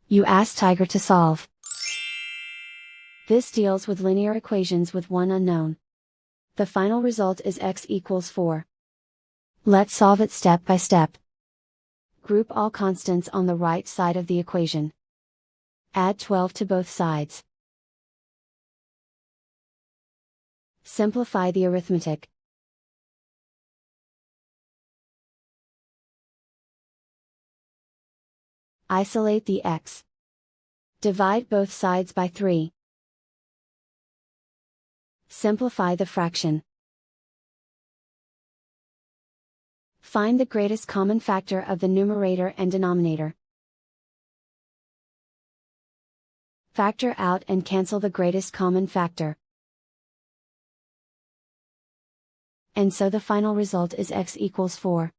You ask Tiger to solve. This deals with linear equations with one unknown. The final result is x equals 4. Let's solve it step by step. Group all constants on the right side of the equation. Add 12 to both sides. Simplify the arithmetic. Isolate the x. Divide both sides by 3. Simplify the fraction. Find the greatest common factor of the numerator and denominator. Factor out and cancel the greatest common factor. And so the final result is x equals 4.